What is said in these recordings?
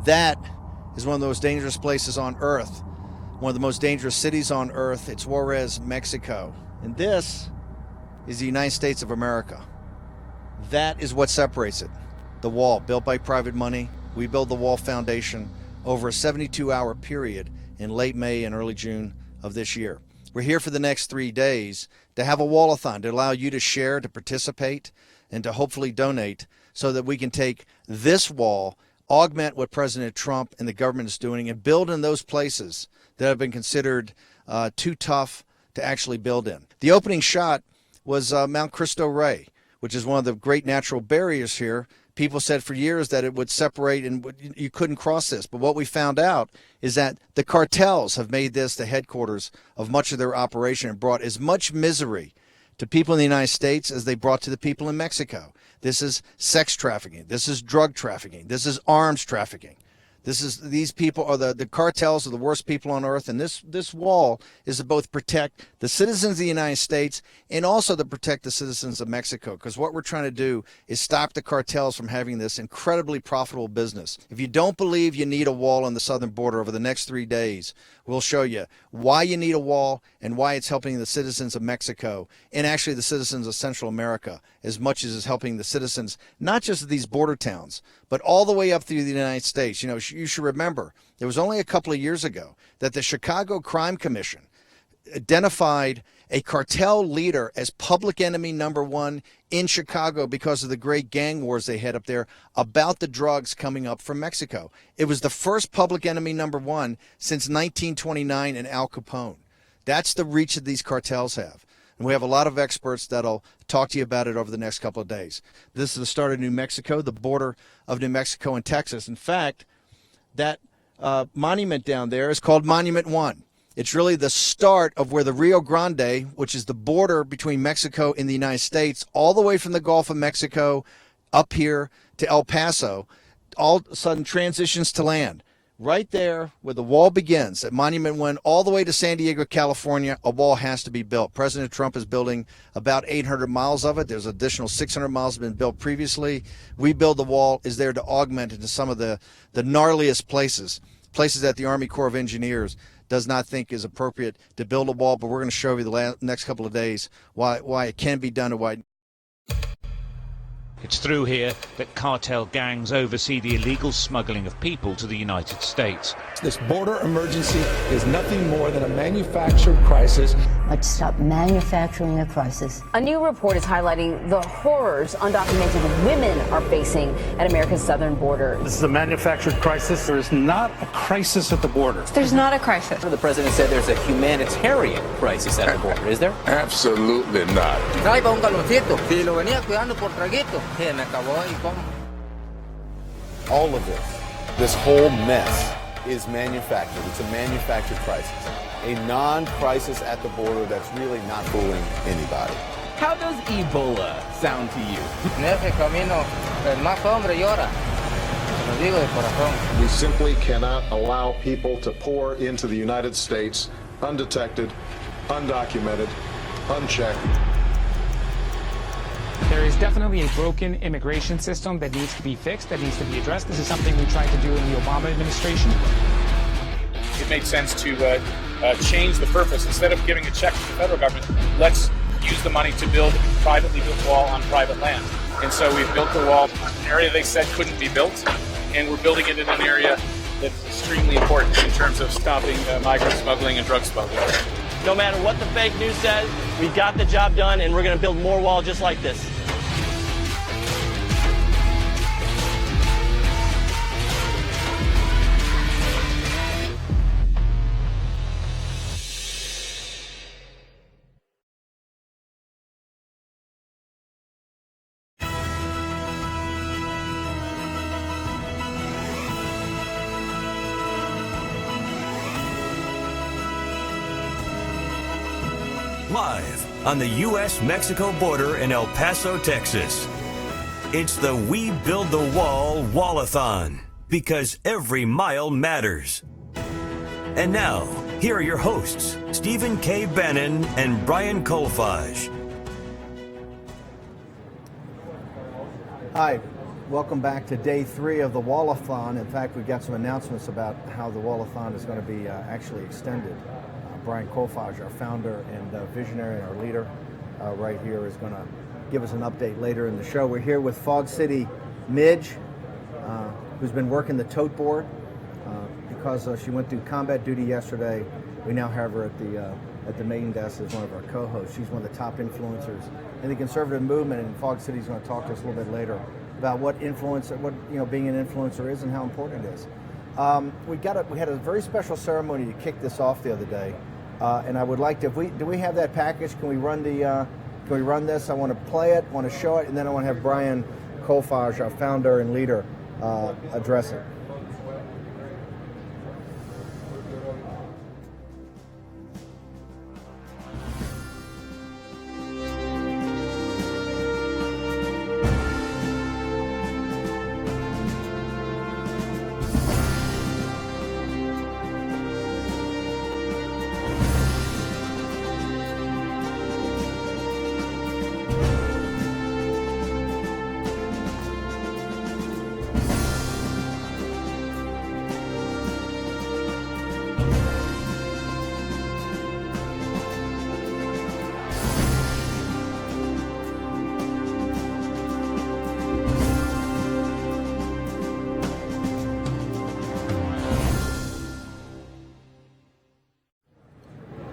That is one of the most dangerous places on earth, one of the most dangerous cities on earth. It's Juarez, Mexico. And this is the United States of America. That is what separates it. The wall, built by private money. We built the Wall Foundation over a 72-hour period in late May and early June of this year. We're here for the next 3 days to have a Wall-A-Thon to allow you to share, to participate, and to hopefully donate so that we can take this wall, augment what President Trump and the government is doing, and build in those places that have been considered too tough to actually build in. The opening shot was Mount Cristo Rey, which is one of the great natural barriers here. People said for years that it would separate and you couldn't cross this. But what we found out is that the cartels have made this the headquarters of much of their operation and brought as much misery to people in the United States as they brought to the people in Mexico. This is sex trafficking. This is drug trafficking. This is arms trafficking. These people are the cartels are the worst people on earth, and this wall is to both protect the citizens of the United States and also to protect the citizens of Mexico, because what we're trying to do is stop the cartels from having this incredibly profitable business. If you don't believe you need a wall on the southern border over the next 3 days, we'll show you why you need a wall and why it's helping the citizens of Mexico and actually the citizens of Central America as much as it's helping the citizens, not just of these border towns, but all the way up through the United States. You know, you should remember, there was only a couple of years ago that the Chicago Crime Commission identified a cartel leader as public enemy number one in Chicago because of the great gang wars they had up there about the drugs coming up from Mexico. It was the first public enemy number one since 1929 in Al Capone. That's the reach that these cartels have. And we have a lot of experts that'll talk to you about it over the next couple of days. This is the start of New Mexico, the border of New Mexico and Texas. In fact, that monument down there is called Monument 1. It's really the start of where the Rio Grande, which is the border between Mexico and the United States, all the way from the Gulf of Mexico up here to El Paso, all of a sudden transitions to land. Right there where the wall begins at Monument 1 all the way to San Diego, California, a wall has to be built. President Trump is building about 800 miles of it. There's additional 600 miles have been built previously. We Build the Wall is there to augment into some of the gnarliest places that the Army Corps of Engineers does not think is appropriate to build a wall, but we're going to show you the next couple of days why it can be done and why. It's through here that cartel gangs oversee the illegal smuggling of people to the United States. This border emergency is nothing more than a manufactured crisis. Let's stop manufacturing a crisis. A new report is highlighting the horrors undocumented women are facing at America's southern border. This is a manufactured crisis. There is not a crisis at the border. There's not a crisis. The president said there's a humanitarian crisis at the border. Is there? Absolutely not. All of this whole mess is manufactured. It's a manufactured crisis. A non-crisis at the border that's really not fooling anybody. How does Ebola sound to you? We simply cannot allow people to pour into the United States undetected, undocumented, unchecked. There is definitely a broken immigration system that needs to be fixed, that needs to be addressed. This is something we tried to do in the Obama administration. It made sense to change the purpose. Instead of giving a check to the federal government, let's use the money to build a privately built wall on private land. And so we've built the wall in an area they said couldn't be built, and we're building it in an area that's extremely important in terms of stopping migrant smuggling and drug smuggling. No matter what the fake news says, we got the job done, and we're going to build more wall just like this. Live on the U.S.-Mexico border in El Paso, Texas. It's the We Build the Wall Wall-A-Thon, because every mile matters. And now, here are your hosts, Stephen K. Bannon and Brian Kolfage. Hi, Welcome back to day 3 of the Wall-A-Thon. In fact, we've got some announcements about how the Wall-A-Thon is going to be actually extended. Brian Kolfage, our founder and visionary and our leader right here, is going to give us an update later in the show. We're here with Fog City Midge, who's been working the tote board because she went through combat duty yesterday. We now have her at the main desk as one of our co-hosts. She's one of the top influencers in the conservative movement, and Fog City's going to talk to us a little bit later about what being an influencer is and how important it is. We had a very special ceremony to kick this off the other day, and I would like to. Do we have that package? Can we run this? I want to play it, want to show it, and then I want to have Brian Kolfage, our founder and leader, address it.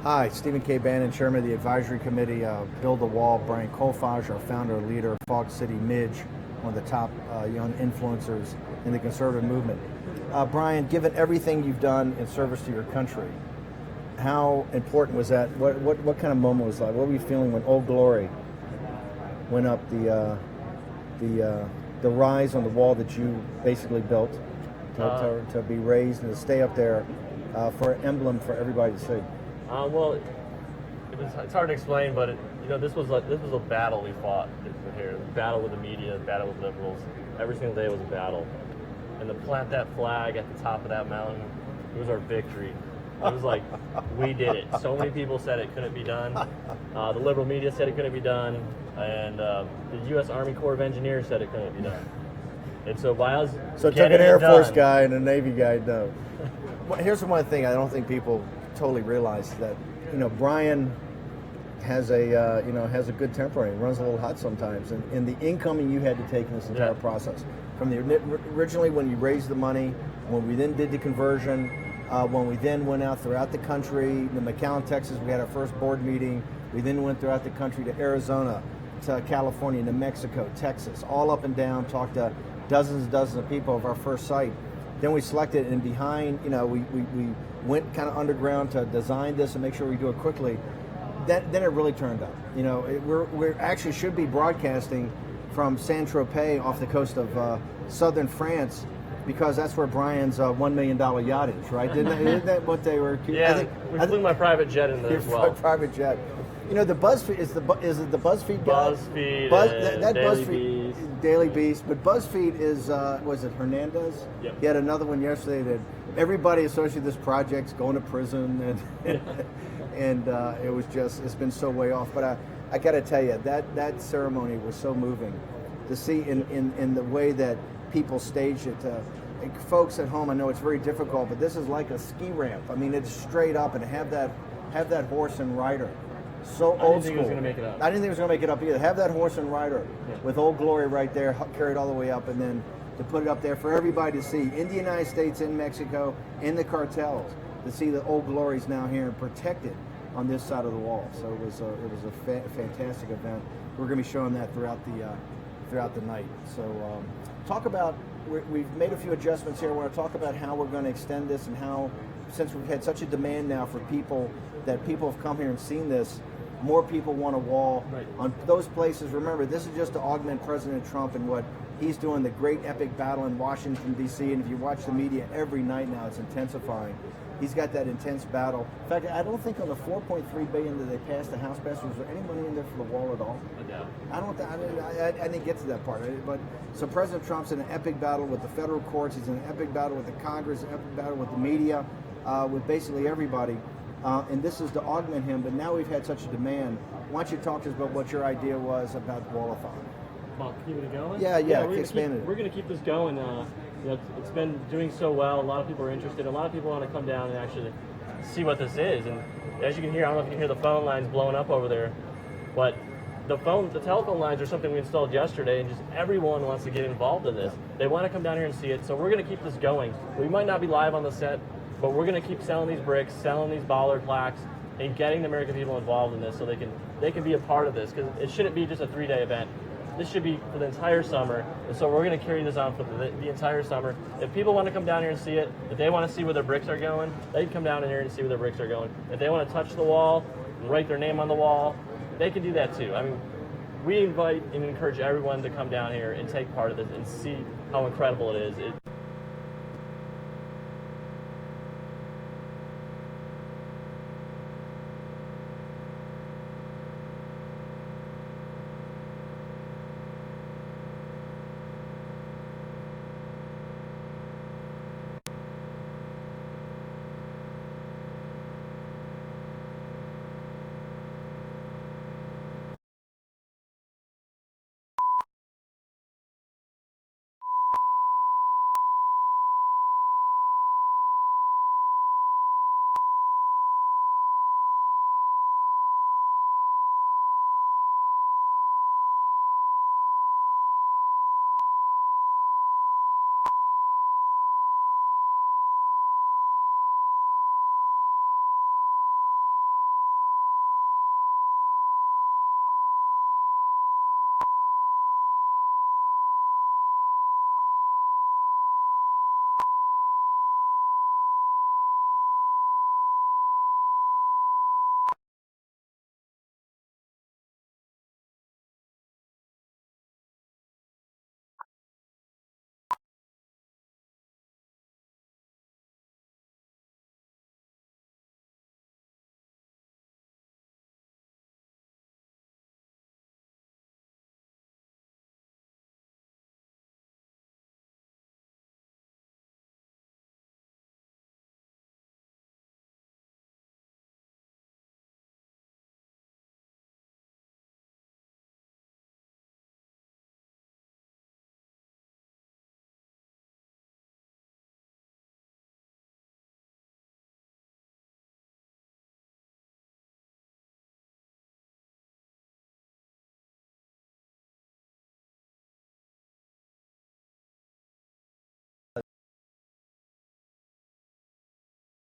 Hi, Stephen K. Bannon, Chairman of the Advisory Committee, Build the Wall, Brian Kolfage, our founder and leader, Fog City Midge, one of the top young influencers in the conservative movement. Brian, given everything you've done in service to your country, how important was that? What kind of moment was that? What were you feeling when Old Glory went up the rise on the wall that you basically built to be raised and to stay up there for an emblem for everybody to see? Well, it's hard to explain, but this was a battle we fought here. A battle with the media, a battle with liberals. Every single day was a battle. And to plant that flag at the top of that mountain, it was our victory. It was like, we did it. So many people said it couldn't be done. The liberal media said it couldn't be done. And the U.S. Army Corps of Engineers said it couldn't be done. And so by us So it took an Air Force guy and a Navy guy, no. Well, here's one thing I don't think people totally realize, that Brian has a good temper and he runs a little hot sometimes, and the incoming you had to take in this entire process, from originally when you raised the money, when we then did the conversion, when we then went out throughout the country, in McAllen, Texas, we had our first board meeting. We then went throughout the country to Arizona, to California, New Mexico, Texas, all up and down, talked to dozens and dozens of people of our first site. Then we selected, and behind, we went kind of underground to design this and make sure we do it quickly. Then it really turned up. We actually should be broadcasting from Saint-Tropez off the coast of southern France, because that's where Brian's $1 million yacht is, right? Isn't that what they were? Yeah, we flew my private jet in there as well. Private jet. The BuzzFeed is it the BuzzFeed guy? BuzzFeed, that Daily BuzzFeed, Beast. Daily Beast. But BuzzFeed is was it Hernandez? Yep. He had another one yesterday that everybody associated with this project's going to prison, and it's been so way off. But I got to tell you, that ceremony was so moving to see in the way that people staged it. Folks at home, I know it's very difficult, but this is like a ski ramp. I mean, it's straight up, and have that horse and rider. So old school. I didn't think it was going to make it up. I didn't think it was going to make it up either. Have that horse and rider with Old Glory right there, carried all the way up, and then to put it up there for everybody to see in the United States, in Mexico, in the cartels, to see the Old Glory's now here and protected on this side of the wall. So it was a fantastic event. We're going to be showing that throughout the night. So talk about, we've made a few adjustments here. I want to talk about how we're going to extend this, and how, since we've had such a demand now for people, that people have come here and seen this, more people want a wall on those places. Remember, this is just to augment President Trump and what he's doing, the great epic battle in Washington, D.C. And if you watch the media every night now, it's intensifying. He's got that intense battle. In fact, I don't think on the $4.3 billion that they passed, the House passed, was there any money in there for the wall at all? I didn't get to that part. But so President Trump's in an epic battle with the federal courts. He's in an epic battle with the Congress, an epic battle with the media, with basically everybody. And this is to augment him, but now we've had such a demand. Why don't you talk to us about what your idea was about Wall-A-Thon? About keeping it going? Yeah, we're expand it. We're going to keep this going. It's been doing so well. A lot of people are interested. A lot of people want to come down and actually see what this is. And as you can hear, I don't know if you can hear the phone lines blowing up over there, but the telephone lines are something we installed yesterday, and just everyone wants to get involved in this. They want to come down here and see it, so we're going to keep this going. We might not be live on the set, but we're going to keep selling these bricks, selling these bollard plaques, and getting the American people involved in this so they can be a part of this, because it shouldn't be just a 3-day event. This should be for the entire summer, and so we're going to carry this on for the entire summer. If people want to come down here and see it, if they want to see where their bricks are going, they can come down here and see where their bricks are going. If they want to touch the wall and write their name on the wall, they can do that too. I mean, we invite and encourage everyone to come down here and take part of this and see how incredible it is.